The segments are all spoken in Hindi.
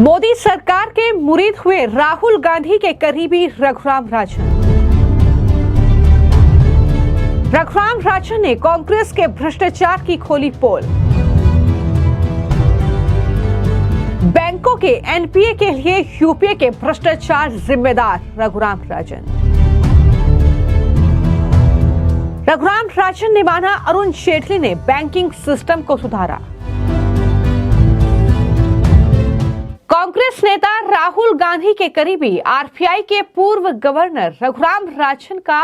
मोदी सरकार के मुरीद हुए राहुल गांधी के करीबी रघुराम राजन। रघुराम राजन ने कांग्रेस के भ्रष्टाचार की खोली पोल। बैंकों के एनपीए के लिए यूपीए के भ्रष्टाचार जिम्मेदार रघुराम राजन। रघुराम राजन ने माना अरुण जेटली ने बैंकिंग सिस्टम को सुधारा। कांग्रेस नेता राहुल गांधी के करीबी आरबीआई के पूर्व गवर्नर रघुराम राजन का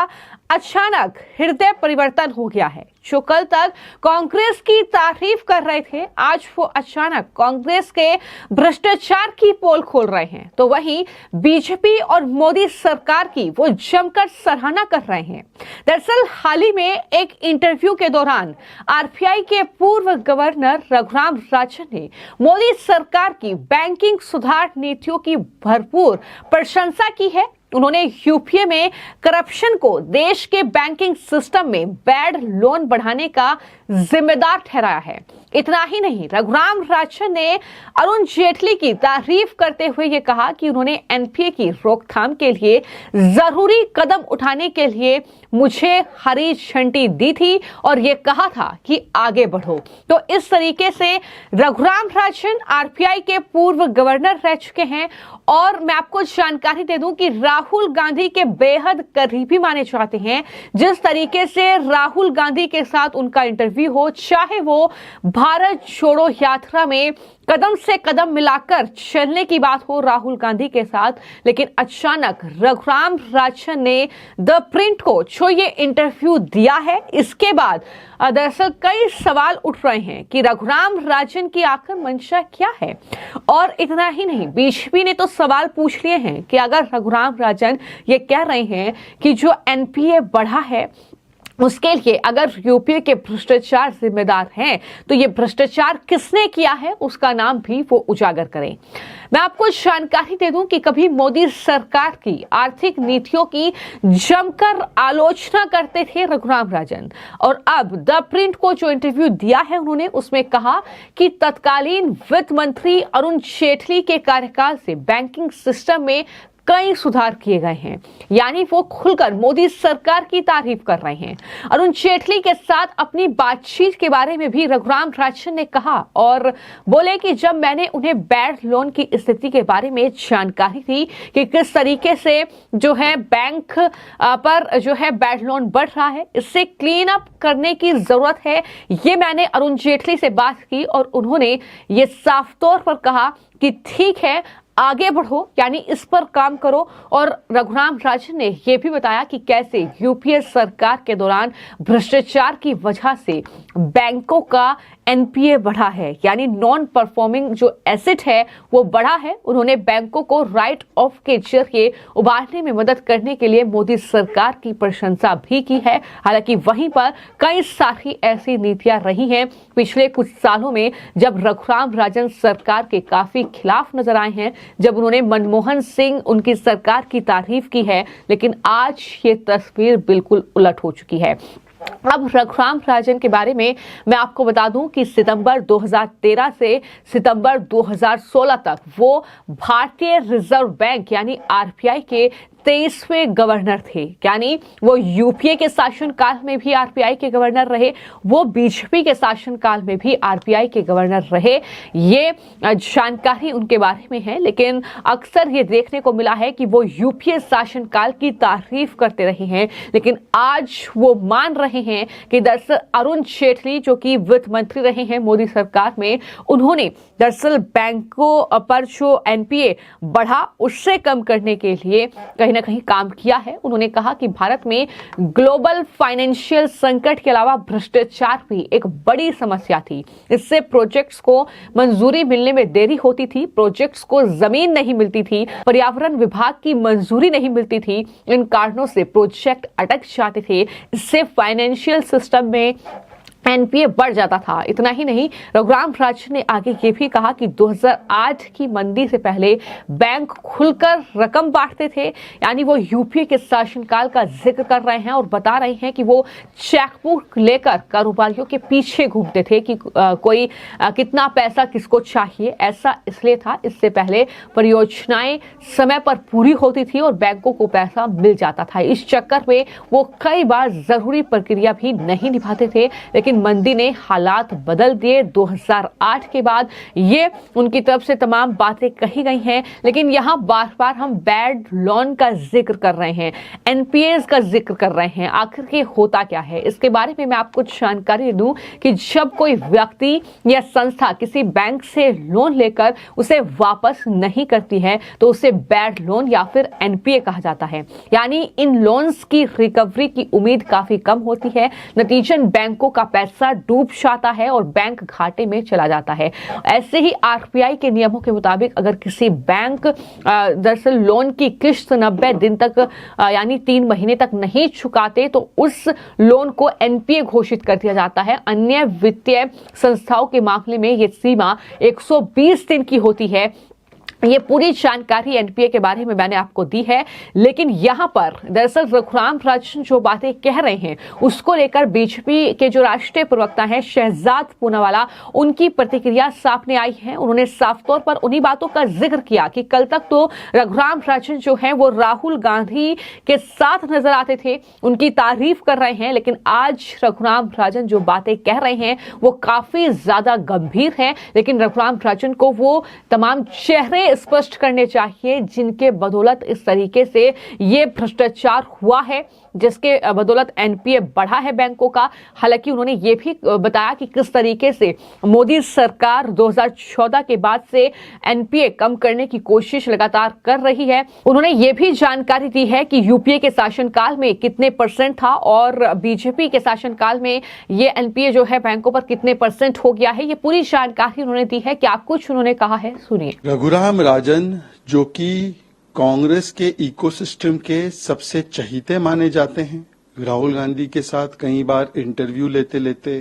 अचानक हृदय परिवर्तन हो गया है। जो कल तक कांग्रेस की तारीफ कर रहे थे, आज वो अचानक कांग्रेस के भ्रष्टाचार की पोल खोल रहे हैं। तो वहीं बीजेपी और मोदी सरकार की वो जमकर सराहना कर रहे हैं। दरअसल हाल ही में एक इंटरव्यू के दौरान आरबीआई के पूर्व गवर्नर रघुराम राजन ने मोदी सरकार की बैंकिंग सुधार नीतियों की भरपूर प्रशंसा की है। उन्होंने यूपीए में करप्शन को देश के बैंकिंग सिस्टम में बैड लोन बढ़ाने का जिम्मेदार ठहराया है। इतना ही नहीं, रघुराम राजन ने अरुण जेटली की तारीफ करते हुए ये कहा कि उन्होंने एनपीए की रोकथाम के लिए जरूरी कदम उठाने के लिए मुझे हरी झंडी दी थी और ये कहा था कि आगे बढ़ो। तो इस तरीके से रघुराम राजन आरबीआई के पूर्व गवर्नर रह चुके हैं और मैं आपको जानकारी दे दूं कि राहुल गांधी के बेहद करीबी माने जाते हैं। जिस तरीके से राहुल गांधी के साथ उनका इंटरव्यू हो, चाहे वो भारत छोड़ो यात्रा में कदम से कदम मिलाकर चलने की बात हो राहुल गांधी के साथ, लेकिन अचानक रघुराम राजन ने द प्रिंट को जो ये इंटरव्यू दिया है, इसके बाद दरअसल कई सवाल उठ रहे हैं कि रघुराम राजन की आखिर मंशा क्या है। और इतना ही नहीं, बीजेपी ने तो सवाल पूछ लिए हैं कि अगर रघुराम राजन ये कह रहे हैं कि जो एनपीए बढ़ा है उसके लिए अगर यूपीए के भ्रष्टाचार जिम्मेदार हैं, तो ये भ्रष्टाचार किसने किया है उसका नाम भी वो उजागर करें। मैं आपको जानकारी दे दूं कि कभी मोदी सरकार की आर्थिक नीतियों की जमकर आलोचना करते थे रघुराम राजन, और अब द प्रिंट को जो इंटरव्यू दिया है उन्होंने उसमें कहा कि तत्कालीन वित्त मंत्री अरुण जेटली के कार्यकाल से बैंकिंग सिस्टम में कई सुधार किए गए हैं। यानी वो खुलकर मोदी सरकार की तारीफ कर रहे हैं। अरुण जेटली के साथ अपनी बातचीत के बारे में भी रघुराम राजन ने कहा और बोले कि जब मैंने उन्हें बैड लोन की स्थिति के बारे में जानकारी दी कि किस तरीके से जो है बैंक पर जो है बैड लोन बढ़ रहा है, इससे क्लीन अप करने की जरूरत है, ये मैंने अरुण जेटली से बात की और उन्होंने ये साफ तौर पर कहा कि ठीक है, आगे बढ़ो, यानी इस पर काम करो। और रघुराम राजन ने यह भी बताया कि कैसे यूपीए सरकार के दौरान भ्रष्टाचार की वजह से बैंकों का एनपीए बढ़ा है, यानी नॉन परफॉर्मिंग जो एसेट है वो बढ़ा है। उन्होंने बैंकों को राइट ऑफ के जरिए उबारने में मदद करने के लिए मोदी सरकार की प्रशंसा भी की है। हालांकि वहीं पर कई सारी ऐसी नीतियां रही हैं पिछले कुछ सालों में जब रघुराम राजन सरकार के काफी खिलाफ नजर आए हैं, जब उन्होंने मनमोहन सिंह उनकी सरकार की तारीफ की है, लेकिन आज ये तस्वीर बिल्कुल उलट हो चुकी है। अब रघुराम राजन के बारे में मैं आपको बता दूं कि सितंबर 2013 से सितंबर 2016 तक वो भारतीय रिजर्व बैंक यानी आरबीआई के 23वें गवर्नर थे। यानी वो यूपीए के शासनकाल में भी आरबीआई के गवर्नर रहे, वो बीजेपी के शासनकाल में भी आरबीआई के गवर्नर रहे। ये जानकारी उनके बारे में है, लेकिन अक्सर ये देखने को मिला है कि वो यूपीए शासनकाल की तारीफ करते रहे हैं, लेकिन आज वो मान रहे हैं कि दरअसल अरुण जेटली जो कि वित्त मंत्री रहे हैं मोदी सरकार में, उन्होंने दरअसल बैंकों पर जो एनपीए बढ़ा उससे कम करने के लिए कहीं ना कहीं काम किया है। उन्होंने कहा कि भारत में ग्लोबल फाइनेंशियल संकट के अलावा भ्रष्टाचार भी एक बड़ी समस्या थी। इससे प्रोजेक्ट्स को मंजूरी मिलने में देरी होती थी, प्रोजेक्ट्स को जमीन नहीं मिलती थी, पर्यावरण विभाग की मंजूरी नहीं मिलती थी। इन कारणों से प्रोजेक्ट अटक जाते थे। इससे फाइनेंशियल सिस्टम में एनपीए बढ़ जाता था। इतना ही नहीं, रघुराम राजन ने आगे ये भी कहा कि 2008 की मंदी से पहले बैंक खुलकर रकम बांटते थे। यानी वो यूपीए के शासनकाल का जिक्र कर रहे हैं और बता रहे हैं कि वो चेकबुक लेकर कारोबारियों के पीछे घूमते थे कि कोई कितना पैसा किसको चाहिए। ऐसा इसलिए था, इससे पहले परियोजनाएं समय पर पूरी होती थी और बैंकों को पैसा मिल जाता था। इस चक्कर में वो कई बार जरूरी प्रक्रिया भी नहीं निभाते थे। लेकिन मंदी ने हालात बदल दिए। 2008 के बाद ये उनकी तरफ से तमाम बातें कही गई हैं, लेकिन यहां बार बार हम बैड लोन का जिक्र कर रहे हैं, एनपीएस का जिक्र कर रहे हैं। आखिर ये होता क्या है, इसके बारे में मैं आपको जानकारी दूं कि जब कोई व्यक्ति या संस्था किसी बैंक से लोन लेकर उसे वापस नहीं करती है तो उसे बैड लोन या फिर एनपीए कहा जाता है। यानी इन लोन्स की रिकवरी की उम्मीद काफी कम होती है। नतीजन बैंकों का पैसा डूब जाता है और बैंक घाटे में चला जाता है। ऐसे ही आरबीआई के नियमों के मुताबिक अगर किसी बैंक दरअसल लोन की किश्त 90 दिन तक यानी 3 महीने तक नहीं चुकाते तो उस लोन को एनपीए घोषित कर दिया जाता है। अन्य वित्तीय संस्थाओं के मामले में यह सीमा 120 दिन की होती है। ये पूरी जानकारी एनपीए के बारे में मैंने आपको दी है, लेकिन यहां पर दरअसल रघुराम राजन जो बातें कह रहे हैं उसको लेकर बीजेपी के जो राष्ट्रीय प्रवक्ता हैं शहजाद पूनावाला, उनकी प्रतिक्रिया सामने आई है। उन्होंने साफ तौर पर उन्हीं बातों का जिक्र किया कि कल तक तो रघुराम राजन जो है वो राहुल गांधी के साथ नजर आते थे, उनकी तारीफ कर रहे हैं, लेकिन आज रघुराम राजन जो बातें कह रहे हैं वो काफी ज्यादा गंभीर है। लेकिन रघुराम राजन को वो तमाम चेहरे स्पष्ट करने चाहिए जिनके बदौलत इस तरीके से ये भ्रष्टाचार हुआ है, जिसके बदौलत एनपीए बढ़ा है बैंकों का। हालांकि उन्होंने ये भी बताया कि किस तरीके से मोदी सरकार 2014 के बाद से एनपीए कम करने की कोशिश लगातार कर रही है। उन्होंने ये भी जानकारी दी है कि यूपीए के शासनकाल में कितने % था और बीजेपी के शासनकाल में ये एनपीए जो है बैंकों पर कितने % हो गया है। ये पूरी जानकारी उन्होंने दी है। क्या कुछ उन्होंने कहा है, सुनिए। रघुराम राजन जो कि कांग्रेस के इकोसिस्टम के सबसे चहीते माने जाते हैं, राहुल गांधी के साथ कई बार इंटरव्यू लेते लेते,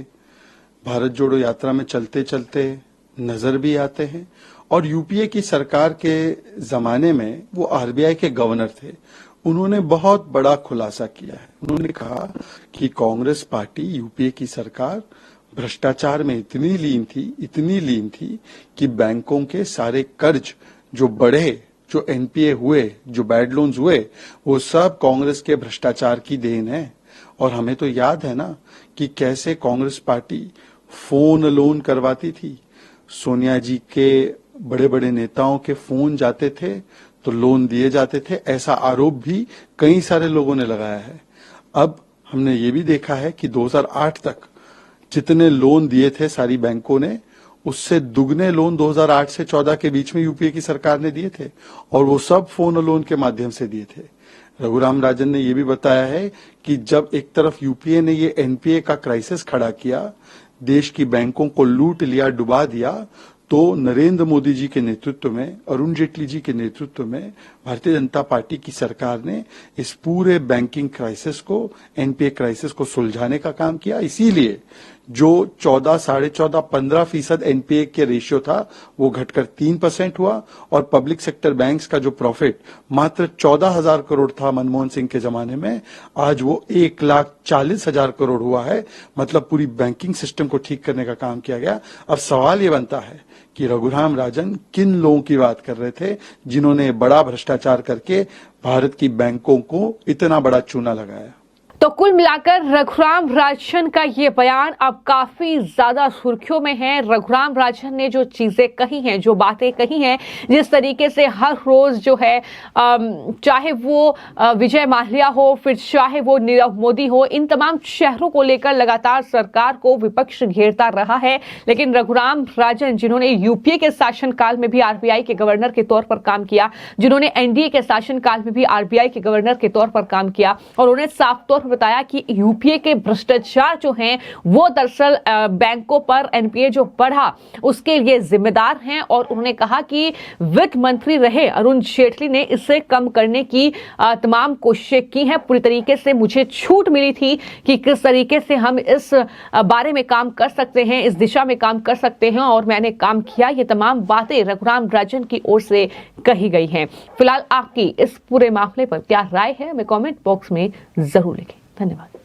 भारत जोड़ो यात्रा में चलते चलते नजर भी आते हैं और यूपीए की सरकार के जमाने में वो आरबीआई के गवर्नर थे। उन्होंने बहुत बड़ा खुलासा किया है। उन्होंने कहा कि कांग्रेस पार्टी, यूपीए की सरकार भ्रष्टाचार में इतनी लीन थी कि बैंकों के सारे कर्ज जो बढ़े, जो एनपीए हुए, जो बैड लोन्स हुए, वो सब कांग्रेस के भ्रष्टाचार की देन है। और हमें तो याद है ना कि कैसे कांग्रेस पार्टी फोन लोन करवाती थी। सोनिया जी के बड़े बड़े नेताओं के फोन जाते थे तो लोन दिए जाते थे। ऐसा आरोप भी कई सारे लोगों ने लगाया है। अब हमने ये भी देखा है कि 2008 तक जितने लोन दिए थे सारी बैंकों ने, उससे दुगने लोन 2008 से 14 के बीच में यूपीए की सरकार ने दिए थे और वो सब फोन लोन के माध्यम से दिए थे। रघुराम राजन ने ये भी बताया है कि जब एक तरफ यूपीए ने ये एनपीए का क्राइसिस खड़ा किया, देश की बैंकों को लूट लिया, डुबा दिया, तो नरेंद्र मोदी जी के नेतृत्व में, अरुण जेटली जी के नेतृत्व में भारतीय जनता पार्टी की सरकार ने इस पूरे बैंकिंग क्राइसिस को, एनपीए क्राइसिस को सुलझाने का काम किया। इसीलिए जो 14, 14.5, 15% एनपीए के रेशियो था वो घटकर 3% हुआ और पब्लिक सेक्टर बैंक्स का जो प्रॉफिट मात्र 14,000 करोड़ था मनमोहन सिंह के जमाने में, आज वो 1,40,000 करोड़ हुआ है। मतलब पूरी बैंकिंग सिस्टम को ठीक करने का काम किया गया। अब सवाल ये बनता है कि रघुराम राजन किन लोगों की बात कर रहे थे जिन्होंने बड़ा भ्रष्टाचार करके भारत की बैंकों को इतना बड़ा चूना लगाया। तो कुल मिलाकर रघुराम राजन का ये बयान अब काफी ज्यादा सुर्खियों में है। रघुराम राजन ने जो चीजें कही हैं, जो बातें कही हैं, जिस तरीके से हर रोज जो है चाहे वो विजय माल्या हो, फिर चाहे वो नीरव मोदी हो, इन तमाम शहरों को लेकर लगातार सरकार को विपक्ष घेरता रहा है। लेकिन रघुराम राजन, जिन्होंने यूपीए के शासनकाल में भी आरबीआई के गवर्नर के तौर पर काम किया, जिन्होंने एनडीए के शासनकाल में भी आरबीआई के गवर्नर के तौर पर काम किया, और उन्हें साफ तौर पर बताया कि यूपीए के भ्रष्टाचार जो हैं वो दरअसल बैंकों पर एनपीए जो बढ़ा उसके लिए जिम्मेदार हैं, और उन्होंने कहा कि वित्त मंत्री रहे अरुण जेटली ने इसे कम करने की तमाम कोशिशें की हैं। पूरी तरीके से मुझे छूट मिली थी कि किस तरीके से हम इस बारे में काम कर सकते हैं, इस दिशा में काम कर सकते हैं, और मैंने काम किया। ये तमाम बातें रघुराम राजन की ओर से कही गई हैं। फिलहाल आपकी इस पूरे मामले पर क्या राय है, हमें कमेंट बॉक्स में जरूर लिखें। धन्यवाद।